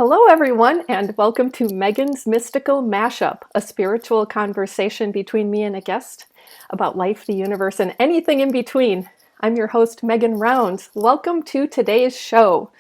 Hello, everyone, and welcome to Megan's Mystical Mashup, a spiritual conversation between me and a guest about life, the universe, and anything in between. I'm your host, Megan Rounds. Welcome to today's show.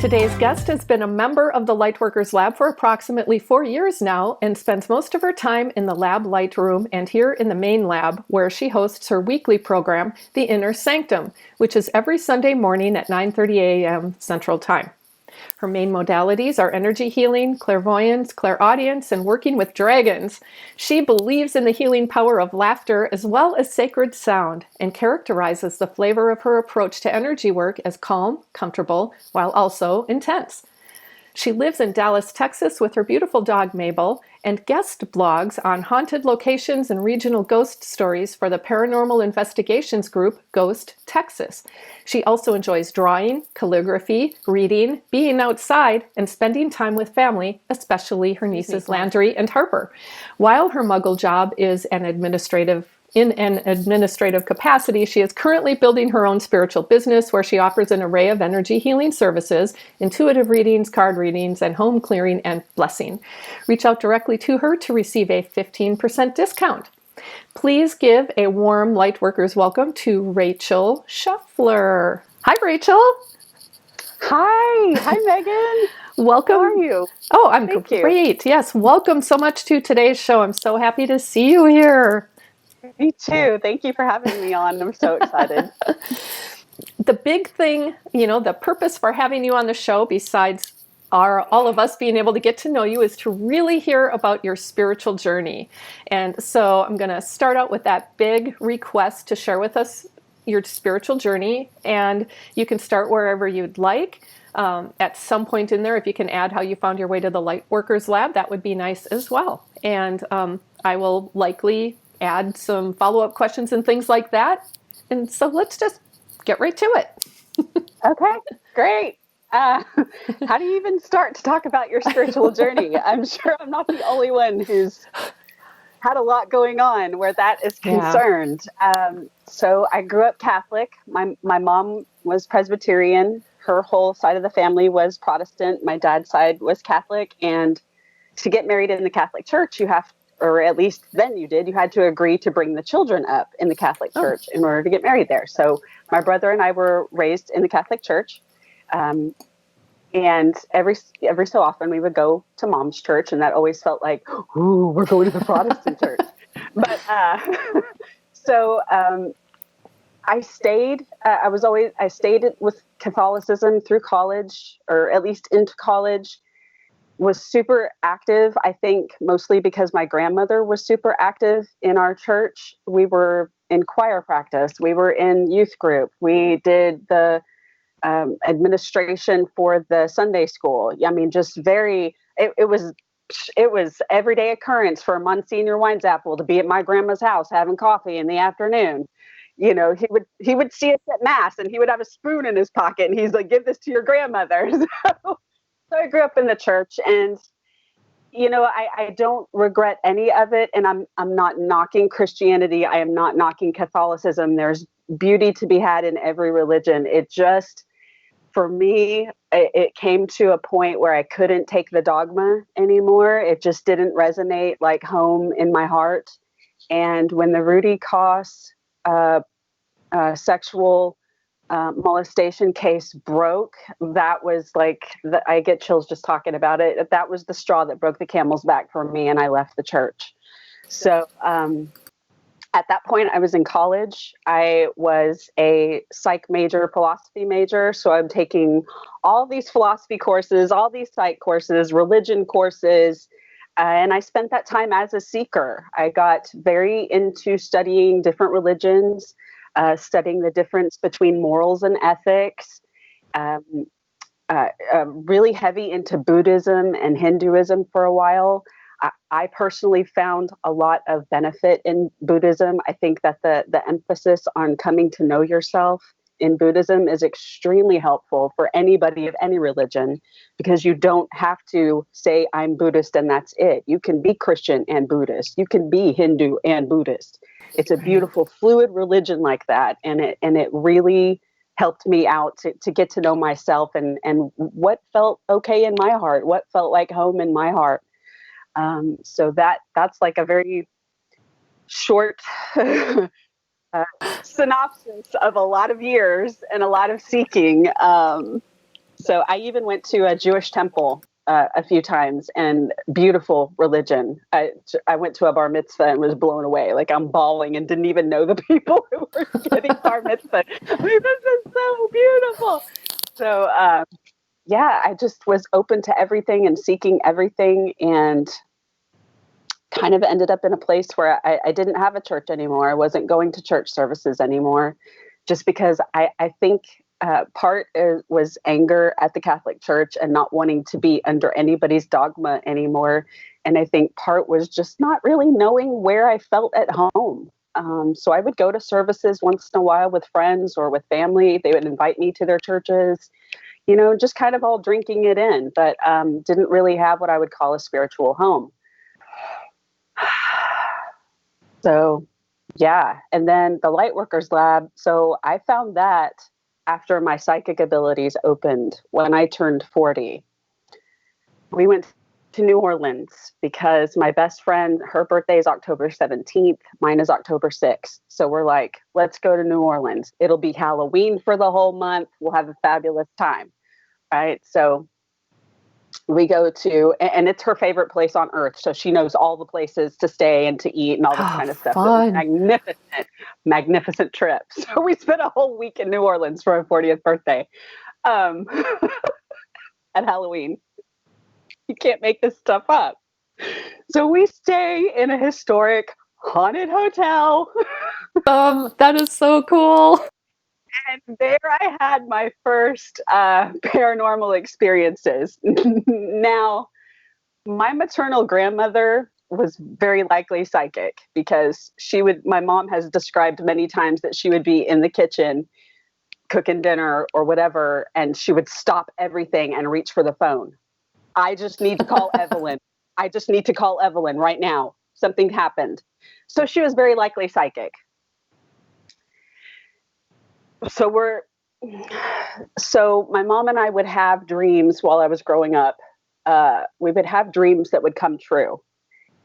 Today's guest has been a member of the Lightworkers Lab for approximately 4 years now and spends most of her time in the lab light room and here in the main lab where she hosts her weekly program, The Inner Sanctum, which is every Sunday morning at 9:30 a.m. Central Time. Her main modalities are energy healing, clairvoyance, clairaudience, and working with dragons. She believes in the healing power of laughter as well as sacred sound and characterizes the flavor of her approach to energy work as calm, comfortable, while also intense. She lives in Dallas, Texas with her beautiful dog Mabel and guest blogs on haunted locations and regional ghost stories for the paranormal investigations group Ghost Texas. She also enjoys drawing, calligraphy, reading, being outside, and spending time with family, especially her nieces Landry and Harper. While her muggle job is in an administrative capacity, she is currently building her own spiritual business where she offers an array of energy healing services, intuitive readings, card readings, and home clearing and blessing. Reach out directly to her to receive a 15% discount. Please give a warm Lightworkers welcome to Rachel Sheffler. Hi, Rachel. Hi Megan. Welcome. How are you? Oh, I'm great. Yes, welcome so much to today's show. I'm so happy to see you here. Me too. Thank you for having me on. I'm so excited. The big thing, the purpose for having you on the show, besides all of us being able to get to know you, is to really hear about your spiritual journey. And so I'm going to start out with that big request to share with us your spiritual journey. And you can start wherever you'd like. At some point in there, if you can add how you found your way to the Lightworkers Lab, that would be nice as well. And I will likely add some follow-up questions and things like that. And so let's just get right to it. Okay, great. How do you even start to talk about your spiritual journey? I'm sure I'm not the only one who's had a lot going on where that is concerned. So I grew up Catholic. My mom was Presbyterian. Her whole side of the family was Protestant. My dad's side was Catholic. And to get married in the Catholic Church, or at least then you had to agree to bring the children up in the Catholic Church in order to get married there. So my brother and I were raised in the Catholic Church. And every so often we would go to Mom's church, and that always felt like, ooh, we're going to the Protestant church. But so I stayed. I stayed with Catholicism through college, or at least into college. Was super active, I think, mostly because my grandmother was super active in our church. We were in choir practice. We were in youth group. We did the administration for the Sunday school. I mean, just it was everyday occurrence for Monsignor Winesapple to be at my grandma's house having coffee in the afternoon. He would see us at Mass, and he would have a spoon in his pocket, and he's like, "Give this to your grandmother." So I grew up in the church, and I don't regret any of it. And I'm not knocking Christianity. I am not knocking Catholicism. There's beauty to be had in every religion. It just, for me, it came to a point where I couldn't take the dogma anymore. It just didn't resonate like home in my heart. And when the Rudy Koss sexual molestation case broke, that was like, I get chills just talking about it. That was the straw that broke the camel's back for me, and I left the church. So at that point, I was in college. I was a psych major, philosophy major. So I'm taking all these philosophy courses, all these psych courses, religion courses, and I spent that time as a seeker. I got very into studying different religions, studying the difference between morals and ethics, really heavy into Buddhism and Hinduism for a while. I personally found a lot of benefit in Buddhism. I think that the emphasis on coming to know yourself in Buddhism is extremely helpful for anybody of any religion, because you don't have to say, I'm Buddhist and that's it. You can be Christian and Buddhist. You can be Hindu and Buddhist. It's a beautiful, fluid religion like that. And it really helped me out to get to know myself and what felt okay in my heart, what felt like home in my heart. So that's like a very short synopsis of a lot of years and a lot of seeking. So I even went to a Jewish temple a few times, and beautiful religion. I went to a bar mitzvah and was blown away. Like, I'm bawling and didn't even know the people who were getting bar mitzvah. I mean, this is so beautiful. So yeah, I just was open to everything and seeking everything, and kind of ended up in a place where I didn't have a church anymore. I wasn't going to church services anymore, just because I think part was anger at the Catholic Church and not wanting to be under anybody's dogma anymore. And I think part was just not really knowing where I felt at home. So I would go to services once in a while with friends or with family. They would invite me to their churches, just kind of all drinking it in, but didn't really have what I would call a spiritual home. So, yeah. And then the Lightworkers Lab. So I found that after my psychic abilities opened when I turned 40. We went to New Orleans because my best friend, her birthday is October 17th. Mine is October 6th. So we're like, let's go to New Orleans. It'll be Halloween for the whole month. We'll have a fabulous time. Right. So we go to, and it's her favorite place on earth. So she knows all the places to stay and to eat and all this kind of stuff. So magnificent trip. So we spent a whole week in New Orleans for her 40th birthday at Halloween. You can't make this stuff up. So we stay in a historic haunted hotel. That is so cool. And there I had my first paranormal experiences. Now, my maternal grandmother was very likely psychic, because my mom has described many times that she would be in the kitchen cooking dinner or whatever, and she would stop everything and reach for the phone. I just need to call Evelyn. I just need to call Evelyn right now. Something happened. So she was very likely psychic. So my mom and I would have dreams while I was growing up. We would have dreams that would come true.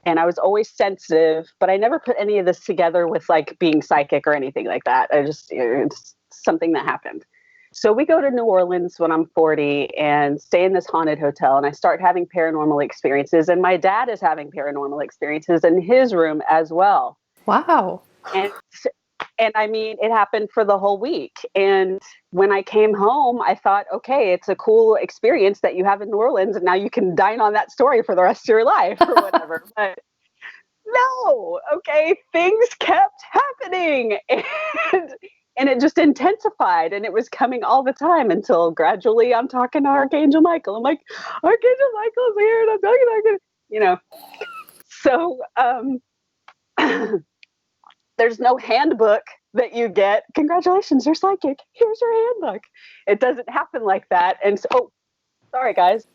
And I was always sensitive, but I never put any of this together with like being psychic or anything like that. It's something that happened. So we go to New Orleans when I'm 40 and stay in this haunted hotel, and I start having paranormal experiences, and my dad is having paranormal experiences in his room as well. Wow. And I mean, it happened for the whole week. And when I came home, I thought, okay, it's a cool experience that you have in New Orleans, and now you can dine on that story for the rest of your life or whatever. But no, okay, things kept happening, and it just intensified, and it was coming all the time until gradually I'm talking to Archangel Michael. I'm like, Archangel Michael's here, and I'm talking, So there's no handbook that you get. Congratulations, you're psychic. Here's your handbook. It doesn't happen like that. And so, sorry guys.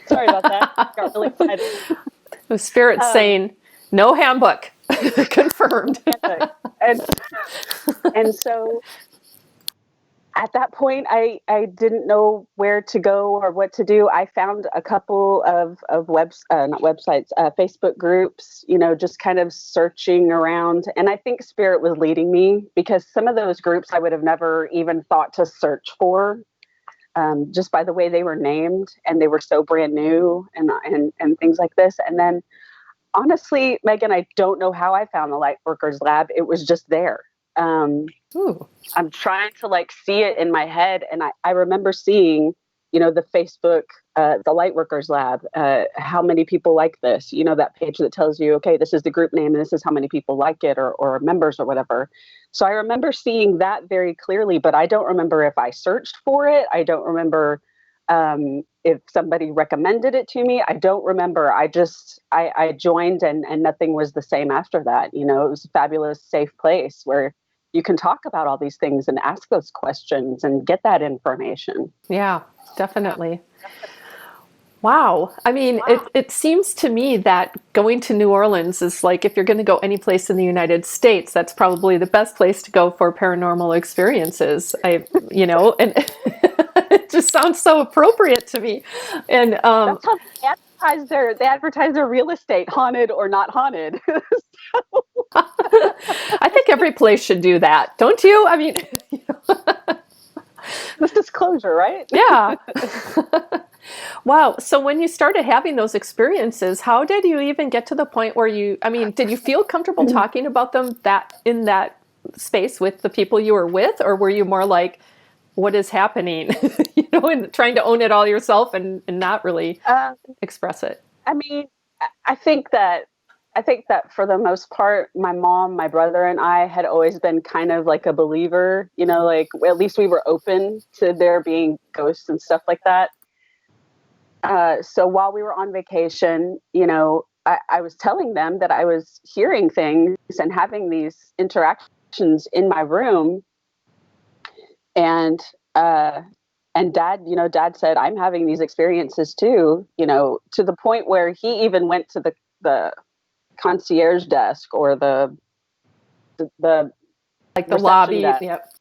Sorry about that. Got really excited. The spirit's saying, no handbook. Confirmed. And so at that point, I didn't know where to go or what to do. I found a couple of Facebook groups, just kind of searching around. And I think spirit was leading me, because some of those groups I would have never even thought to search for, just by the way they were named, and they were so brand new and things like this. And then honestly, Megan, I don't know how I found the Lightworkers Lab. It was just there. I'm trying to see it in my head. And I remember seeing, the Facebook, the Lightworkers Lab, how many people like this, that page that tells you, okay, this is the group name and this is how many people like it or members or whatever. So I remember seeing that very clearly, but I don't remember if I searched for it. I don't remember if somebody recommended it to me. I don't remember. I joined and nothing was the same after that. It was a fabulous, safe place where you can talk about all these things and ask those questions and get that information. Yeah, definitely. Wow. I mean, it seems to me that going to New Orleans is like, if you're going to go any place in the United States, that's probably the best place to go for paranormal experiences. And it just sounds so appropriate to me. And That's how they advertise their real estate, haunted or not haunted. I think every place should do that, don't you? I mean, This disclosure, right? yeah. Wow. So when you started having those experiences, how did you even get to the point where did you feel comfortable talking about them in that space with the people you were with, or were you more like, what is happening, and trying to own it all yourself and not really express it? I mean, I think that for the most part, my mom, my brother, and I had always been kind of like a believer, like at least we were open to there being ghosts and stuff like that. So while we were on vacation, I was telling them that I was hearing things and having these interactions in my room. And dad said, I'm having these experiences too, to the point where he even went to the concierge desk or the like the lobby. Desk. Yep.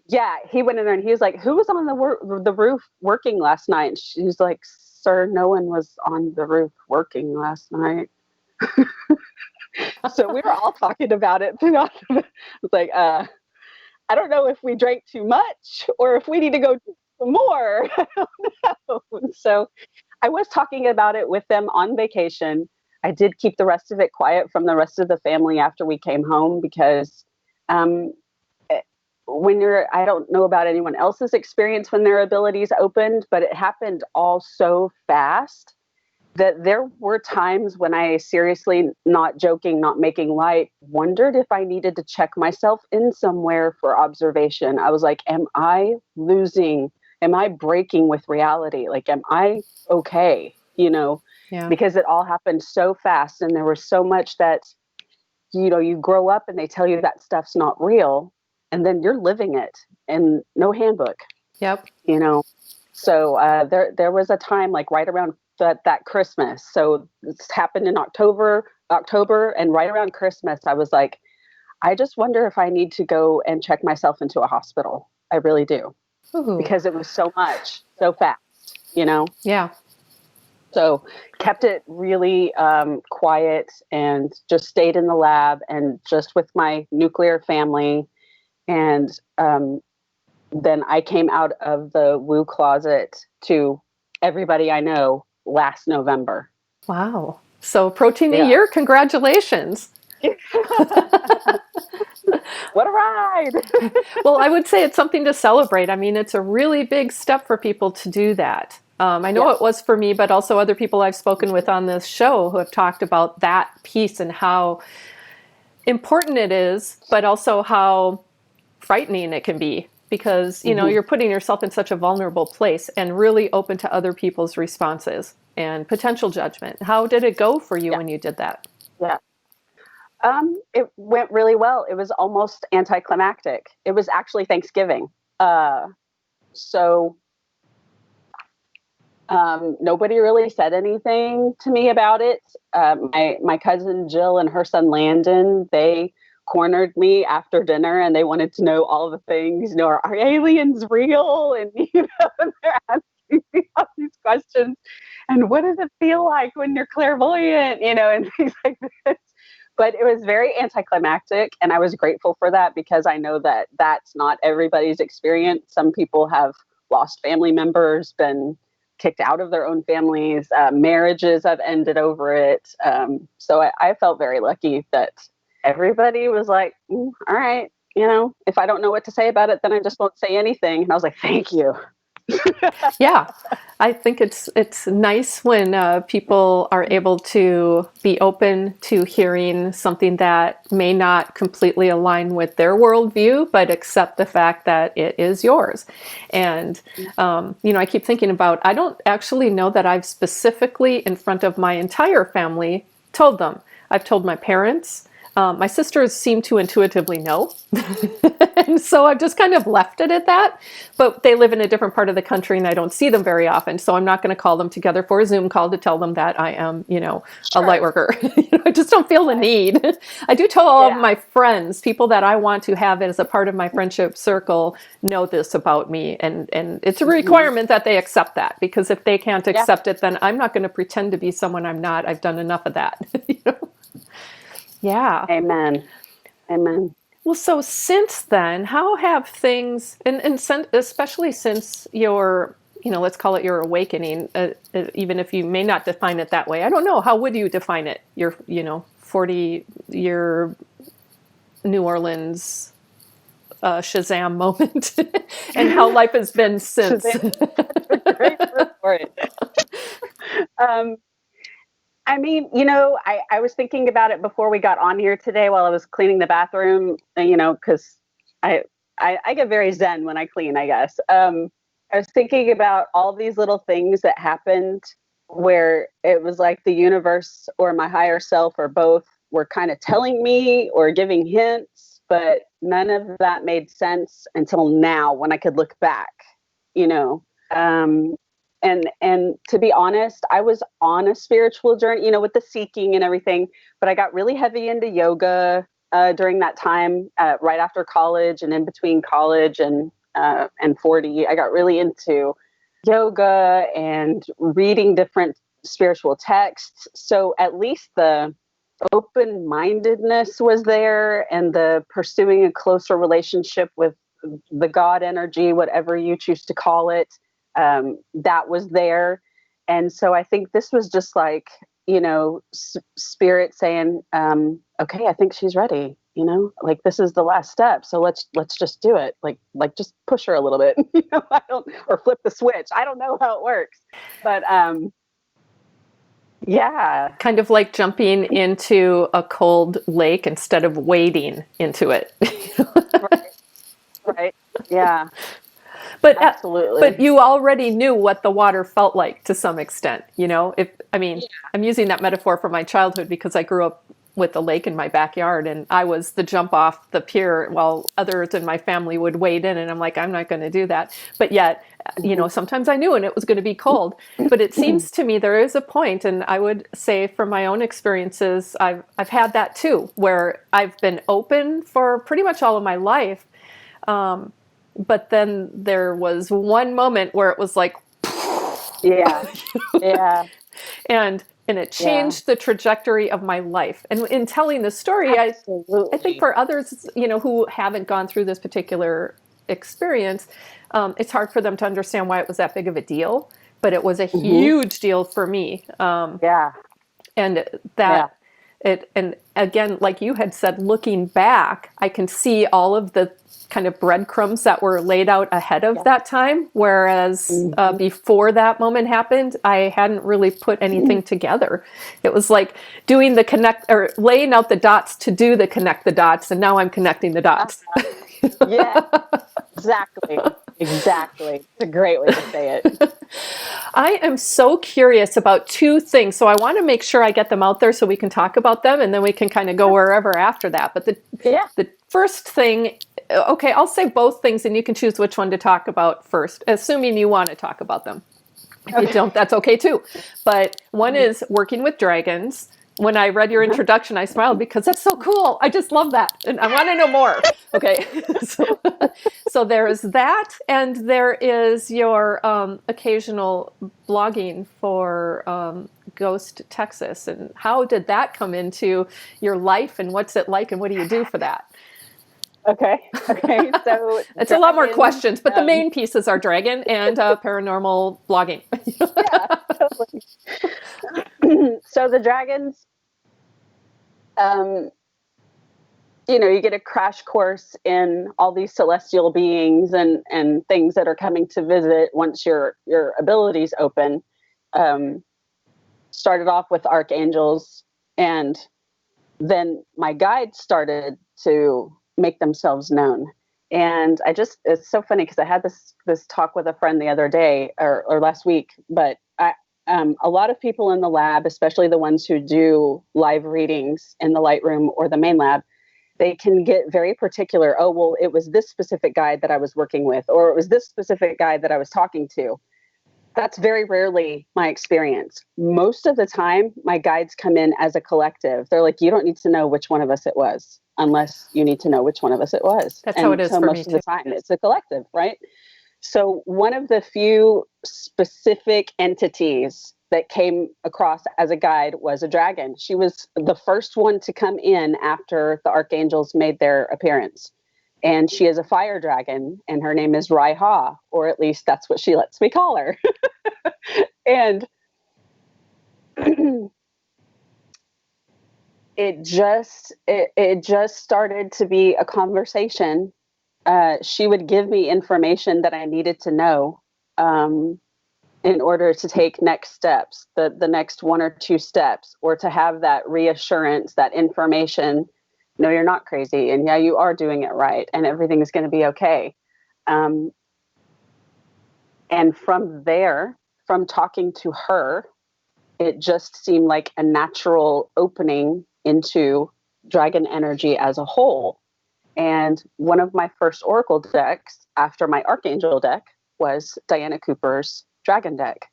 Yeah, he went in there and he was like, who was on the roof working last night? And she's like, sir, no one was on the roof working last night. So we were all talking about it. It's like, I don't know if we drank too much or if we need to go do some more. I don't know. So I was talking about it with them on vacation. I did keep the rest of it quiet from the rest of the family after we came home because I don't know about anyone else's experience when their abilities opened, but it happened all so fast that there were times when I seriously, not joking, not making light, wondered if I needed to check myself in somewhere for observation. I was like, am I breaking with reality? Like, am I okay? Yeah. Because it all happened so fast and there was so much that, you grow up and they tell you that stuff's not real. And then you're living it and no handbook. Yep. So there was a time like right around that Christmas. So this happened in October, and right around Christmas, I was like, I just wonder if I need to go and check myself into a hospital. I really do. Ooh. Because it was so much, so fast, Yeah. So kept it really quiet and just stayed in the lab and just with my nuclear family. And then I came out of the woo closet to everybody I know last November. Wow. So approaching the year, congratulations. What a ride. Well, I would say it's something to celebrate. I mean, it's a really big step for people to do that. I know it was for me, but also other people I've spoken with on this show who have talked about that piece and how important it is, but also how frightening it can be because, you're putting yourself in such a vulnerable place and really open to other people's responses and potential judgment. How did it go for you when you did that? Yeah. It went really well. It was almost anticlimactic. It was actually Thanksgiving. So nobody really said anything to me about it. My cousin Jill and her son Landon, they cornered me after dinner and they wanted to know all the things, are aliens real? And, they're asking me all these questions. And what does it feel like when you're clairvoyant, and things like this. But it was very anticlimactic. And I was grateful for that because I know that that's not everybody's experience. Some people have lost family members, been kicked out of their own families, marriages have ended over it. So I felt very lucky that everybody was like, all right, if I don't know what to say about it, then I just won't say anything. And I was like, thank you. Yeah, I think it's nice when people are able to be open to hearing something that may not completely align with their worldview, but accept the fact that it is yours. And, I keep thinking about, I don't actually know that I've specifically in front of my entire family told them. I've told my parents, My sisters seem to intuitively know. And so I've just kind of left it at that. But they live in a different part of the country and I don't see them very often. So I'm not going to call them together for a Zoom call to tell them that I am, a light worker. I just don't feel the need. I do tell all of my friends, people that I want to have as a part of my friendship circle, know this about me. And it's a requirement that they accept that, because if they can't accept it, then I'm not going to pretend to be someone I'm not. I've done enough of that. Yeah. Amen. Amen. Well, so since then, how have things, and especially since your, let's call it your awakening, even if you may not define it that way, I don't know, how would you define it? Your, 40-year New Orleans Shazam moment, and how life has been since. Great word for it. I mean, I was thinking about it before we got on here today while I was cleaning the bathroom, because I get very zen when I clean, I guess. I was thinking about all these little things that happened where it was like the universe or my higher self or both were kind of telling me or giving hints, but none of that made sense until now when I could look back, And to be honest, I was on a spiritual journey, with the seeking and everything, but I got really heavy into yoga during that time, right after college and in between college and 40. I got really into yoga and reading different spiritual texts. So at least the open-mindedness was there, and the pursuing a closer relationship with the God energy, whatever you choose to call it. That was there. And so I think this was just like, spirit saying, okay, I think she's ready, like this is the last step. So let's just do it. Like just push her a little bit, or flip the switch. I don't know how it works, but, yeah. Kind of like jumping into a cold lake instead of wading into it. Right. Yeah. But absolutely. But you already knew what the water felt like to some extent, I'm using that metaphor from my childhood because I grew up with a lake in my backyard, and I was the jump off the pier while others in my family would wade in, and I'm like, I'm not going to do that. But yet, sometimes I knew and it was going to be cold. But it seems to me there is a point, and I would say from my own experiences, I've had that too, where I've been open for pretty much all of my life. But then there was one moment where it was like, yeah. And it changed the trajectory of my life. And in telling the story, I think for others, who haven't gone through this particular experience, it's hard for them to understand why it was that big of a deal. But it was a huge deal for me. And that and again, like you had said, looking back, I can see all of the kind of breadcrumbs that were laid out ahead of that time. Whereas before that moment happened, I hadn't really put anything together. It was like doing the connect or laying out the dots to do the connect the dots. And now I'm connecting the dots. Yeah, exactly. It's a great way to say it. I am so curious about two things. So I want to make sure I get them out there so we can talk about them, and then we can kind of go wherever after that. But the first thing, okay, I'll say both things and you can choose which one to talk about first, assuming you want to talk about them. If you don't, that's okay too. But one is working with dragons. When I read your introduction, I smiled because that's so cool. I just love that. And I want to know more. Okay. So there is that. And there is your occasional blogging for Ghost Texas. And how did that come into your life? And what's it like? And what do you do for that? Okay. So it's a lot more questions, but the main pieces are dragon and paranormal blogging. Yeah, totally. So the dragons, you get a crash course in all these celestial beings and things that are coming to visit once your abilities open. Started off with archangels, and then my guides started to make themselves known. And it's so funny because I had this talk with a friend the other day or last week, but A lot of people in the lab, especially the ones who do live readings in the Lightroom or the main lab, they can get very particular. Oh, well, it was this specific guide that I was working with, or it was this specific guide that I was talking to. That's very rarely my experience. Most of the time, my guides come in as a collective. They're like, you don't need to know which one of us it was unless you need to know which one of us it was. That's how it is so for most me of too. the time, it's a collective, right? So one of the few specific entities that came across as a guide was a dragon. She was the first one to come in after the archangels made their appearance. And she is a fire dragon, and her name is Raiha, or at least that's what she lets me call her. And it just started to be a conversation. She would give me information that I needed to know in order to take next steps, the next 1 or 2 steps, or to have that reassurance, that information. No, you're not crazy, and yeah, you are doing it right, and everything is going to be okay. And from there, from talking to her, it just seemed like a natural opening into dragon energy as a whole. And one of my first oracle decks after my archangel deck was Diana Cooper's dragon deck.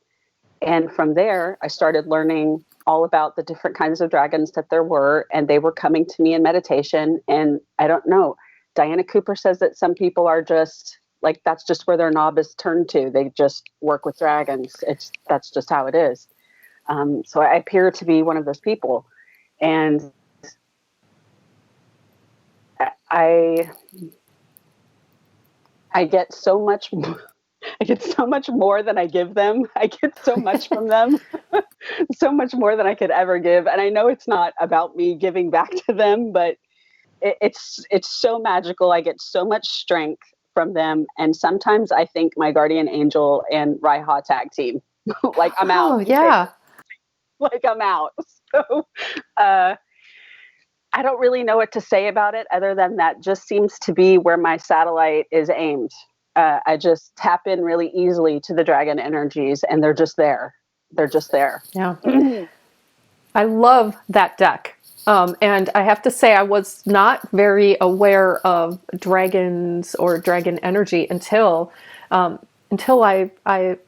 And from there, I started learning all about the different kinds of dragons that there were, and they were coming to me in meditation. And I don't know, Diana Cooper says that some people are just like, that's just where their knob is turned to. They just work with dragons. That's just how it is. So I appear to be one of those people. And I get so much I get so much more than I give them. I get so much from them, so much more than I could ever give. And I know it's not about me giving back to them, but it's so magical. I get so much strength from them. And sometimes I think my guardian angel and Raiha tag team, like I'm out. Oh, yeah. Like I'm out. So I don't really know what to say about it other than that just seems to be where my satellite is aimed. I just tap in really easily to the dragon energies, and they're just there. They're just there. Yeah. I love that deck. And I have to say, I was not very aware of dragons or dragon energy until I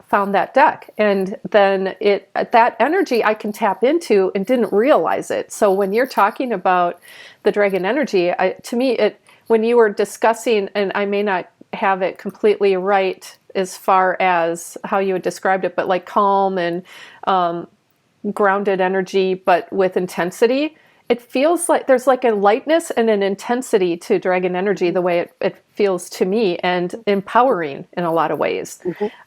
found that deck. And then that energy I can tap into and didn't realize it. So when you're talking about the dragon energy, to me, when you were discussing, and I may not have it completely right as far as how you had described it, but like calm and grounded energy, but with intensity. It feels like there's like a lightness and an intensity to dragon energy, the way it feels to me, and empowering in a lot of ways.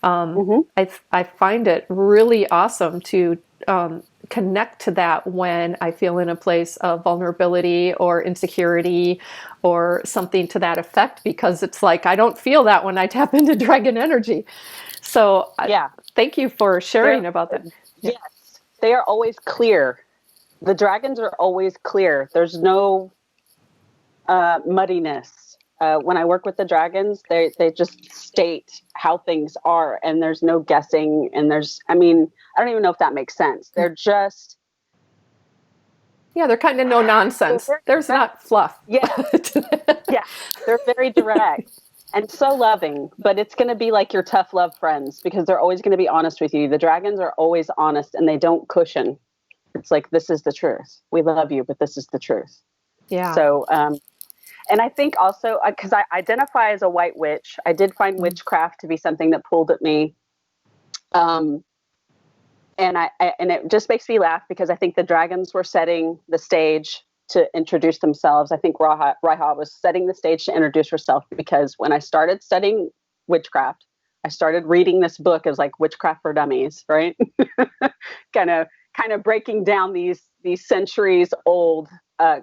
I find it really awesome to connect to that when I feel in a place of vulnerability or insecurity or something to that effect, because it's like I don't feel that when I tap into dragon energy. So yeah, thank you for sharing about that. Yes, they are always clear. The dragons are always clear. There's no muddiness. When I work with the dragons, they just state how things are, and there's no guessing. And I don't even know if that makes sense. They're just... Yeah, they're kind of no nonsense. There's not fluff. Yeah, yeah, they're very direct and so loving, but it's going to be like your tough love friends because they're always going to be honest with you. The dragons are always honest, and they don't cushion. It's like, this is the truth. We love you, but this is the truth. Yeah. So, and I think also, because I identify as a white witch, I did find witchcraft to be something that pulled at me. And it just makes me laugh because I think the dragons were setting the stage to introduce themselves. I think Raiha was setting the stage to introduce herself, because when I started studying witchcraft, I started reading this book as like Witchcraft for Dummies, right? kind of breaking down these centuries old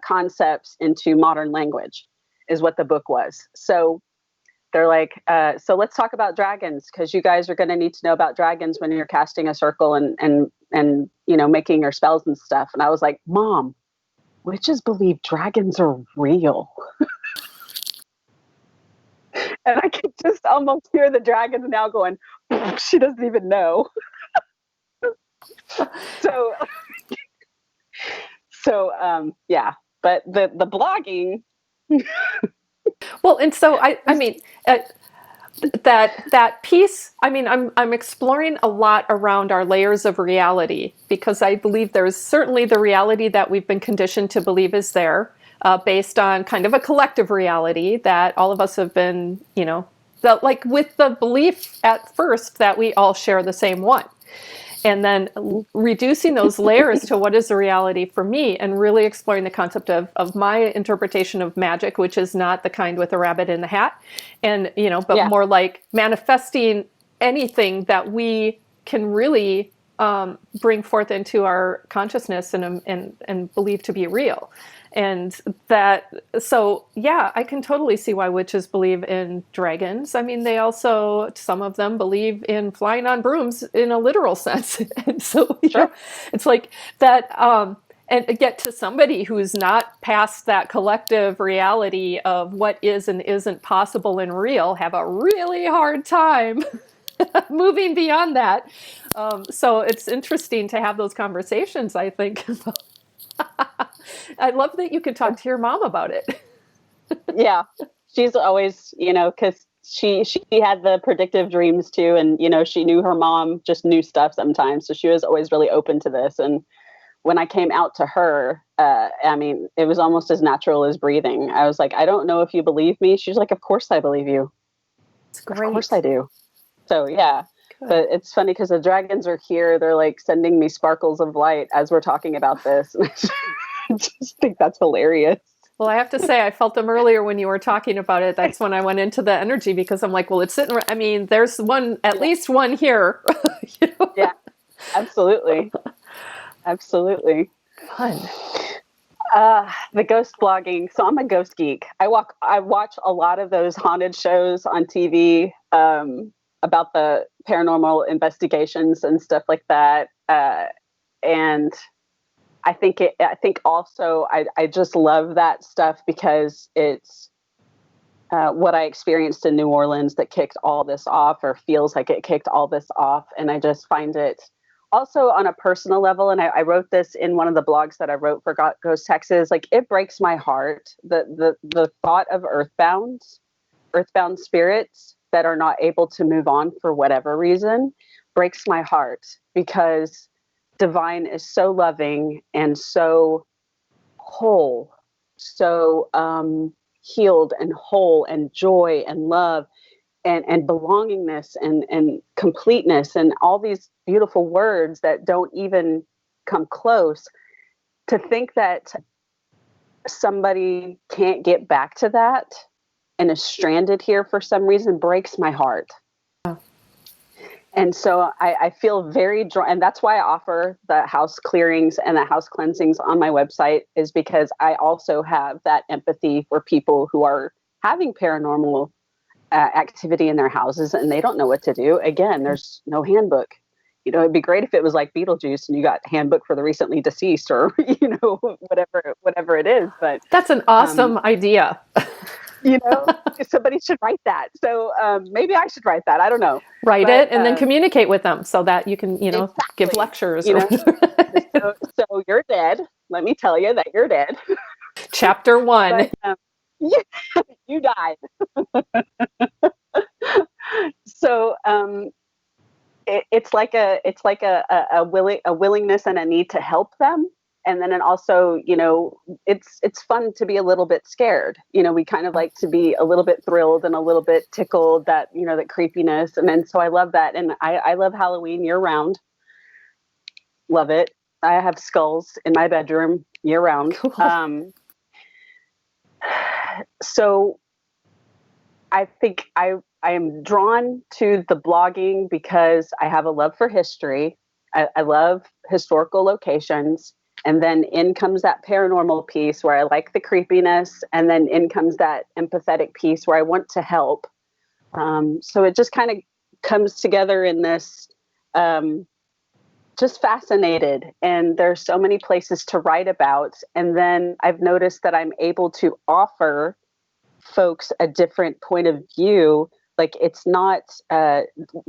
concepts into modern language is what the book was. So they're like, so let's talk about dragons, because you guys are going to need to know about dragons when you're casting a circle and making your spells and stuff. And I was like, Mom, witches believe dragons are real. And I can just almost hear the dragons now going, she doesn't even know. So, yeah, but the blogging. Well, and so I mean, that piece, I mean, I'm exploring a lot around our layers of reality, because I believe there's certainly the reality that we've been conditioned to believe is there, based on kind of a collective reality that all of us have been, like with the belief at first that we all share the same one. And then reducing those layers to what is the reality for me, and really exploring the concept of my interpretation of magic, which is not the kind with a rabbit in the hat, and but more like manifesting anything that we can really bring forth into our consciousness and believe to be real. And that, so yeah, I can totally see why witches believe in dragons. I mean, they also, some of them believe in flying on brooms in a literal sense. And so, it's like that, and get to somebody who's not past that collective reality of what is and isn't possible and real, have a really hard time moving beyond that. So it's interesting to have those conversations, I think. I love that you could talk to your mom about it. Yeah, she's always, because she had the predictive dreams too, and she knew her mom just knew stuff sometimes, so she was always really open to this. And when I came out to her, I mean, it was almost as natural as breathing. I was like, I don't know if you believe me. She's like, of course I believe you. It's great. Of course I do. So yeah. Good. But it's funny because the dragons are here. They're like sending me sparkles of light as we're talking about this. I just think that's hilarious. Well, I have to say, I felt them earlier when you were talking about it. That's when I went into the energy, because I'm like, well, it's sitting, I mean, there's one, at least one here. Yeah, absolutely. Absolutely. Fun. The ghost blogging. So I'm a ghost geek. I watch a lot of those haunted shows on TV, about the paranormal investigations and stuff like that. And I think also I just love that stuff because it's what I experienced in New Orleans that kicked all this off, or feels like it kicked all this off. And I just find it also on a personal level. And I wrote this in one of the blogs that I wrote for Ghost Texas. Like, it breaks my heart, the thought of earthbound spirits that are not able to move on for whatever reason breaks my heart, because divine is so loving and so whole, so healed and whole and joy and love and belongingness and completeness and all these beautiful words that don't even come close. To think that somebody can't get back to that and is stranded here for some reason breaks my heart. And so I feel very drawn, and that's why I offer the house clearings and the house cleansings on my website, is because I also have that empathy for people who are having paranormal activity in their houses and they don't know what to do. Again, there's no handbook. It'd be great if it was like Beetlejuice and you got handbook for the recently deceased, or whatever it is. But that's an awesome idea. Somebody should write that. So maybe I should write that. I don't know. Write it and then communicate with them so that you can, exactly. Give lectures. So you're dead. Let me tell you that you're dead. Chapter 1. But, you died. So it's like a willingness and a need to help them. And then also, it's fun to be a little bit scared. We kind of like to be a little bit thrilled and a little bit tickled, that, that creepiness. And then, so I love that. And I love Halloween year round. Love it. I have skulls in my bedroom year round. Cool. So I think I am drawn to the blogging because I have a love for history. I love historical locations. And then in comes that paranormal piece where I like the creepiness. And then in comes that empathetic piece where I want to help. So it just kind of comes together in this, just fascinated. And there's so many places to write about. And then I've noticed that I'm able to offer folks a different point of view. Like, it's not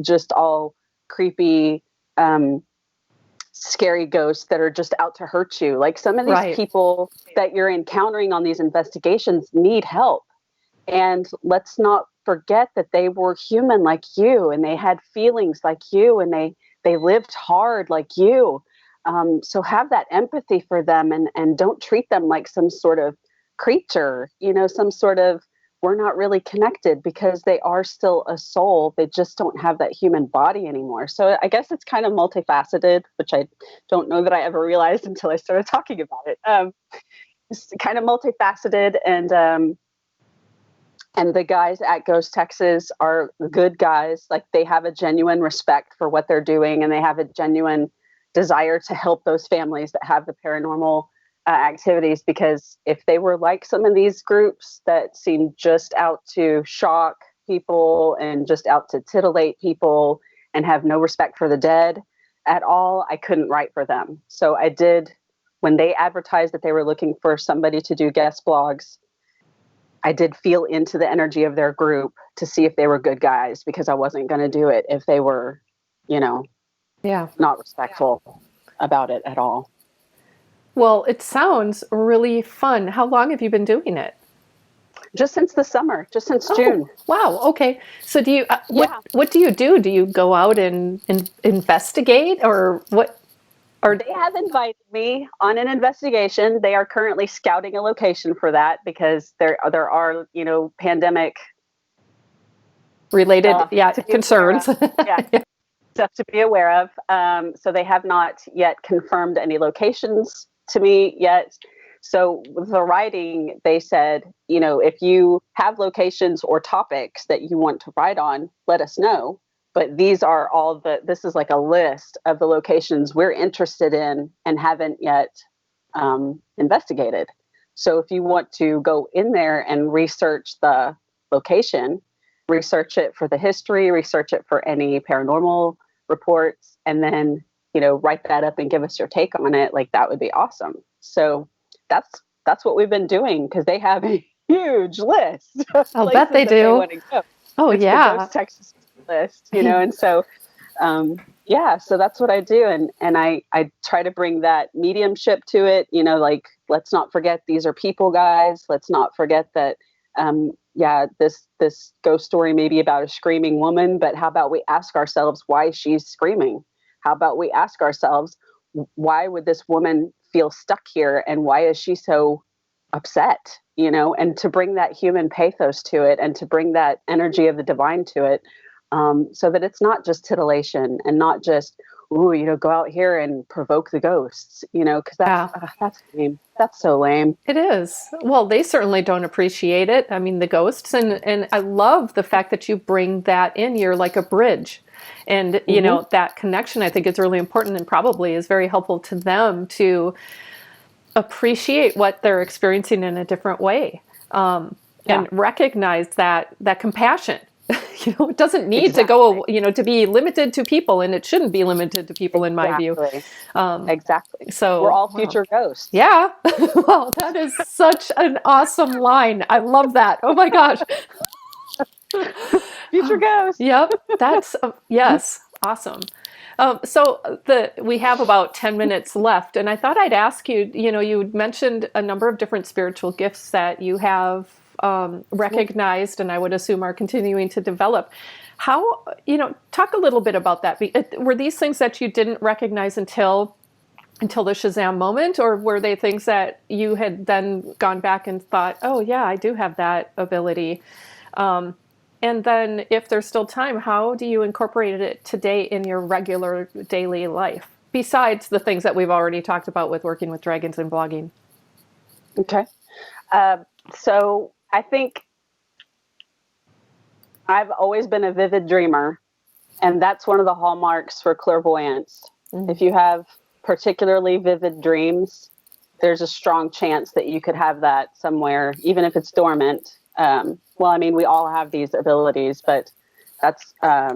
just all creepy, scary ghosts that are just out to hurt you. Like some of these Right. people that you're encountering on these investigations need help. And let's not forget that they were human like you, and they had feelings like you, and they lived hard like you. So have that empathy for them, and don't treat them like some sort of creature, some sort of, we're not really connected, because they are still a soul. They just don't have that human body anymore. So I guess it's kind of multifaceted, which I don't know that I ever realized until I started talking about it. It's kind of multifaceted, and the guys at Ghost Texas are good guys. Like, they have a genuine respect for what they're doing, and they have a genuine desire to help those families that have the paranormal activities. Because if they were like some of these groups that seem just out to shock people and just out to titillate people and have no respect for the dead at all, I couldn't write for them. So I did, when they advertised that they were looking for somebody to do guest blogs, I did feel into the energy of their group to see if they were good guys, because I wasn't going to do it if they were, not respectful about it at all. Well, it sounds really fun. How long have you been doing it? Just since the summer, just since June. Wow. Okay. So do you, what do you do? Do you go out and investigate, or what? Or they have invited me on an investigation. They are currently scouting a location for that, because there are, pandemic related, concerns. Stuff to be aware of. So they have not yet confirmed any locations to me yet. So with the writing, they said, if you have locations or topics that you want to write on, let us know. But these are this is like a list of the locations we're interested in and haven't yet investigated. So if you want to go in there and research the location, research it for the history, research it for any paranormal reports, and then, write that up and give us your take on it, like, that would be awesome. So that's what we've been doing, because they have a huge list of I'll bet they do. they want to go. Oh, it's yeah. the Ghost Texas list, and so so that's what I do, and I try to bring that mediumship to it, like, let's not forget these are people, guys. Let's not forget that this ghost story may be about a screaming woman, but how about we ask ourselves why she's screaming? How about we ask ourselves, why would this woman feel stuck here, and why is she so upset? And to bring that human pathos to it, and to bring that energy of the divine to it, so that it's not just titillation, and not just, go out here and provoke the ghosts, because that's lame. That's so lame. It is. Well, they certainly don't appreciate it. I mean, the ghosts, and I love the fact that you bring that in. You're like a bridge. And, that connection, I think, is really important, and probably is very helpful to them to appreciate what they're experiencing in a different way, and recognize that compassion. It doesn't need to go, to be limited to people, and it shouldn't be limited to people, in my view. Exactly. So we're all future ghosts. Yeah. Well, that is such an awesome line. I love that. Oh my gosh. Future ghosts. Yep. That's yes. Awesome. We have about 10 minutes left, and I thought I'd ask you, you mentioned a number of different spiritual gifts that you have recognized, and I would assume are continuing to develop. How, talk a little bit about that. Were these things that you didn't recognize until the Shazam moment, or were they things that you had then gone back and thought, oh yeah, I do have that ability? And then, if there's still time, how do you incorporate it today in your regular daily life, besides the things that we've already talked about with working with dragons and blogging? Okay. So I think I've always been a vivid dreamer, and that's one of the hallmarks for clairvoyance. Mm-hmm. If you have particularly vivid dreams, there's a strong chance that you could have that somewhere, even if it's dormant. We all have these abilities, but that's a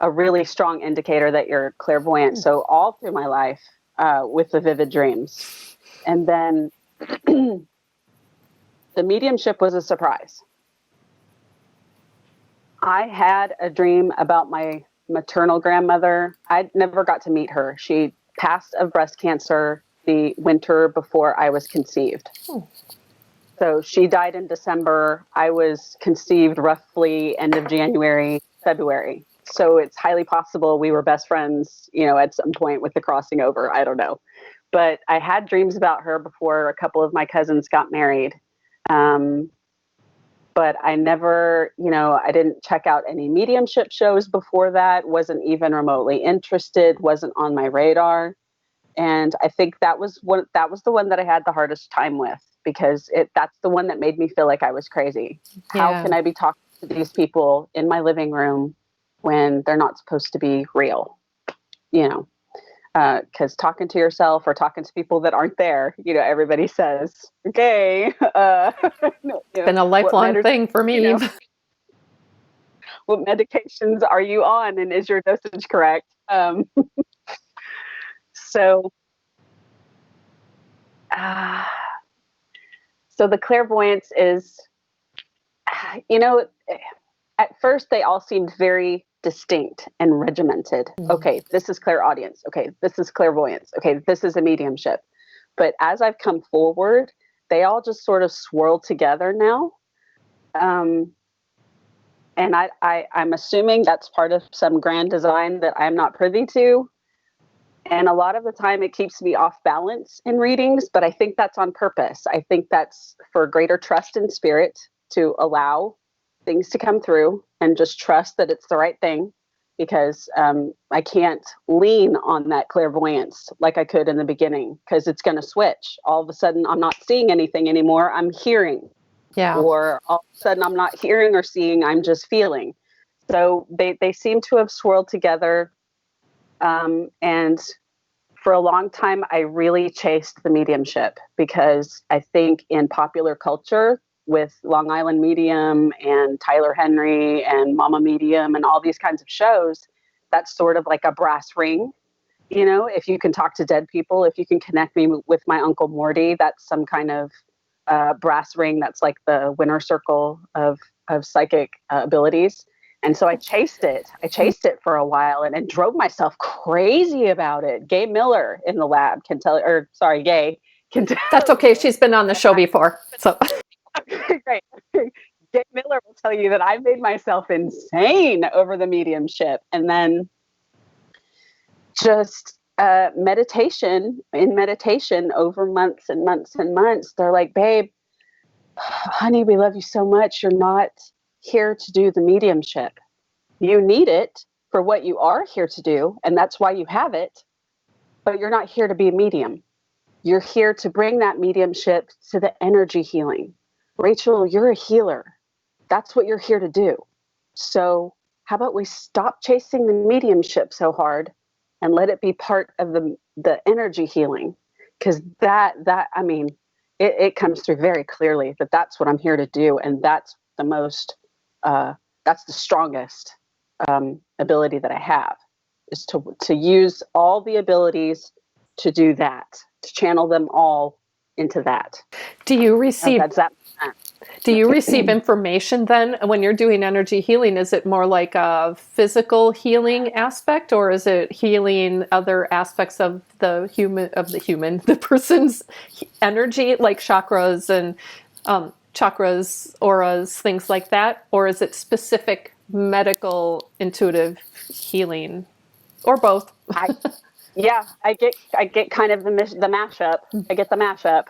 really strong indicator that you're clairvoyant. So all through my life, with the vivid dreams. And then the mediumship was a surprise. I had a dream about my maternal grandmother. I never got to meet her. She passed of breast cancer the winter before I was conceived. So she died in December. I was conceived roughly end of January, February. So it's highly possible we were best friends, at some point with the crossing over. I don't know. But I had dreams about her before a couple of my cousins got married. But I never, I didn't check out any mediumship shows before that, wasn't even remotely interested, wasn't on my radar. And I think that was the one that I had the hardest time with, because that's the one that made me feel like I was crazy. Yeah. How can I be talking to these people in my living room when they're not supposed to be real? Because talking to yourself or talking to people that aren't there, everybody says, okay. It's been a lifelong thing for me. What medications are you on, and is your dosage correct? So the clairvoyance is, at first they all seemed very distinct and regimented. Okay, this is clairaudience. Okay, this is clairvoyance. Okay, this is a mediumship. But as I've come forward, they all just sort of swirl together now. And I'm assuming that's part of some grand design that I'm not privy to. And a lot of the time it keeps me off balance in readings, but I think that's on purpose. I think that's for greater trust in spirit, to allow things to come through and just trust that it's the right thing, because I can't lean on that clairvoyance like I could in the beginning, because it's going to switch. All of a sudden, I'm not seeing anything anymore. I'm hearing. Yeah. Or all of a sudden, I'm not hearing or seeing. I'm just feeling. So they seem to have swirled together. And for a long time, I really chased the mediumship, because I think in popular culture, with Long Island Medium and Tyler Henry and Mama Medium and all these kinds of shows, that's sort of like a brass ring. If you can talk to dead people, if you can connect me with my Uncle Morty, that's some kind of brass ring. That's like the winner circle of psychic abilities. And so I chased it for a while and drove myself crazy about it. Gay Miller in the lab can tell, Gay can tell. That's okay. She's been on the show before. So great. Gay Miller will tell you that I made myself insane over the mediumship. And then just meditation over months and months and months, they're like, babe, honey, we love you so much. You're not here to do the mediumship. You need it for what you are here to do, and that's why you have it, but you're not here to be a medium. You're here to bring that mediumship to the energy healing. Rachel, you're a healer. That's what you're here to do. So how about we stop chasing the mediumship so hard and let it be part of the energy healing? Because it comes through very clearly that that's what I'm here to do. And that's the strongest ability that I have, is to use all the abilities to do that, to channel them all into that. Do you receive information then when you're doing energy healing? Is it more like a physical healing aspect, or is it healing other aspects of the person's energy, like chakras and auras, things like that? Or is it specific medical intuitive healing, or both? I get kind of the mashup. I get the mashup.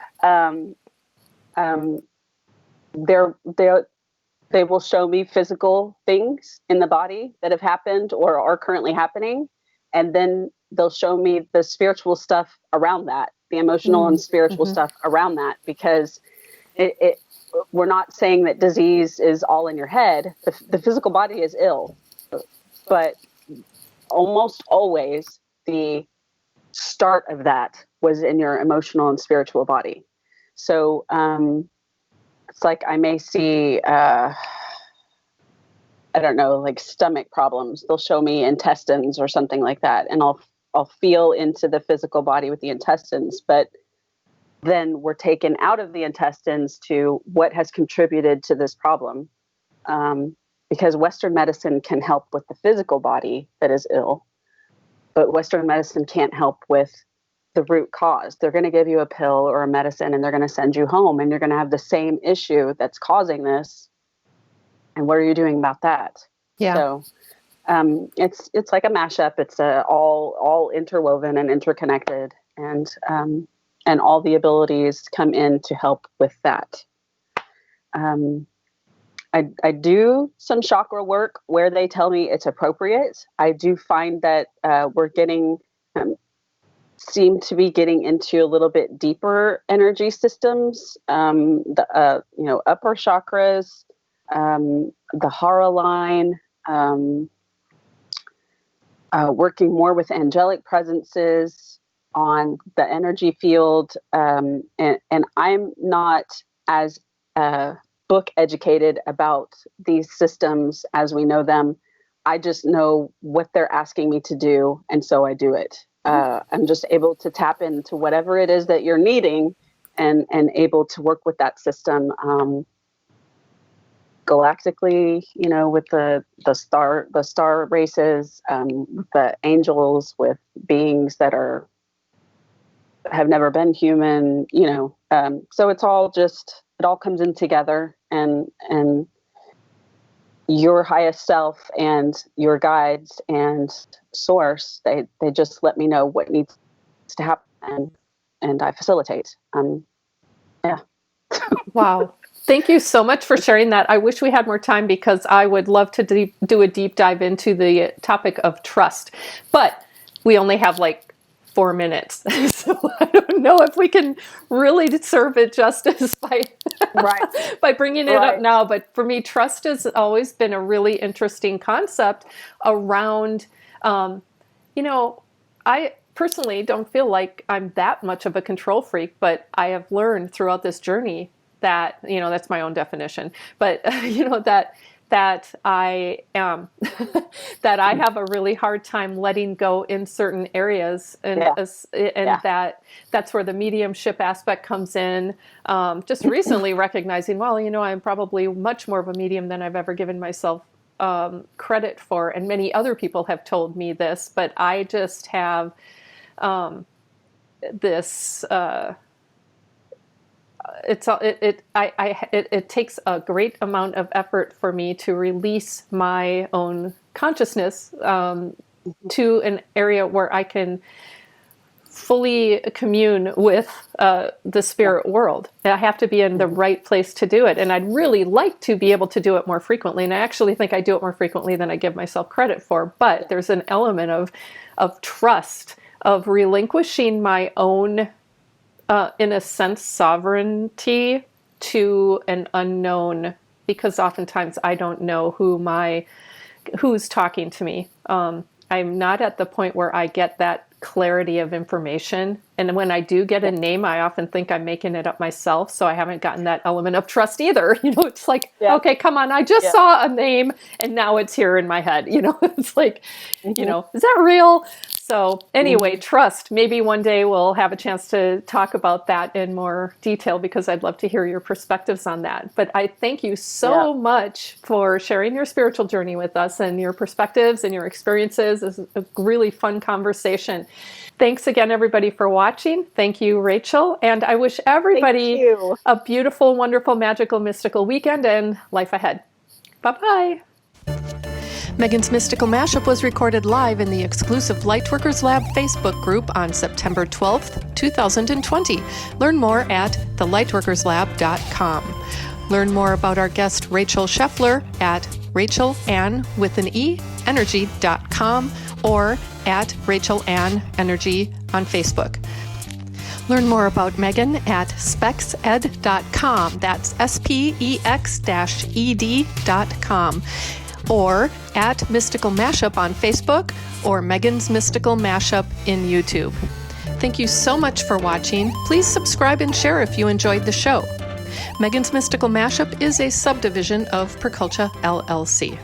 They will show me physical things in the body that have happened or are currently happening, and then they'll show me the spiritual stuff around that, the emotional and spiritual stuff around that, because we're not saying that disease is all in your head. The physical body is ill, but almost always the start of that was in your emotional and spiritual body. So it's like I may see, I don't know, like stomach problems. They'll show me intestines or something like that, and I'll feel into the physical body with the intestines, but then we're taken out of the intestines to what has contributed to this problem. Because Western medicine can help with the physical body that is ill, but Western medicine can't help with the root cause. They're going to give you a pill or a medicine and they're going to send you home, and you're going to have the same issue that's causing this. And what are you doing about that? Yeah. So it's like a mashup. It's all interwoven and interconnected, and all the abilities come in to help with that. I do some chakra work where they tell me it's appropriate. I do find that we're getting seem to be getting into a little bit deeper energy systems, the upper chakras, the Hara line, working more with angelic presences on the energy field, and I'm not as book educated about these systems as we know them. I just know what they're asking me to do, and so I do it. I'm just able to tap into whatever it is that you're needing, and able to work with that system galactically, with the star races, the angels, with beings that have never been human, so it all comes in together, and your highest self and your guides and source, they just let me know what needs to happen, and I facilitate. Yeah. Wow. Thank you so much for sharing that. I wish we had more time, because I would love to do a deep dive into the topic of trust, but we only have like 4 minutes. So I don't know if we can really serve it justice by bringing it up now. But for me, trust has always been a really interesting concept around, I personally don't feel like I'm that much of a control freak, but I have learned throughout this journey that, that's my own definition, but that I am, that I have a really hard time letting go in certain areas, and that's where the mediumship aspect comes in. Just recently recognizing, well, I'm probably much more of a medium than I've ever given myself credit for, and many other people have told me this, but I just have this. It takes a great amount of effort for me to release my own consciousness to an area where I can fully commune with the spirit world. I have to be in the right place to do it, and I'd really like to be able to do it more frequently. And I actually think I do it more frequently than I give myself credit for. But there's an element of trust, of relinquishing my own, in a sense, sovereignty to an unknown, because oftentimes I don't know who's talking to me. I'm not at the point where I get that clarity of information. And when I do get a name, I often think I'm making it up myself. So I haven't gotten that element of trust either. It's like, okay, come on, I just saw a name and now it's here in my head. It's like, is that real? So anyway, trust. Maybe one day we'll have a chance to talk about that in more detail, because I'd love to hear your perspectives on that. But I thank you so much for sharing your spiritual journey with us, and your perspectives and your experiences. This is a really fun conversation. Thanks again, everybody, for watching. Thank you, Rachel. And I wish everybody a beautiful, wonderful, magical, mystical weekend and life ahead. Bye-bye. Megan's Mystical Mashup was recorded live in the exclusive Lightworkers Lab Facebook group on September 12th, 2020. Learn more at thelightworkerslab.com. Learn more about our guest Rachel Sheffler at rachelann.energy.com or at rachelannenergy on Facebook. Learn more about Megan at spexed.com. That's SPEX-ED.com. Or at Mystical Mashup on Facebook, or Megan's Mystical Mashup in YouTube. Thank you so much for watching. Please subscribe and share if you enjoyed the show. Megan's Mystical Mashup is a subdivision of Perculture LLC.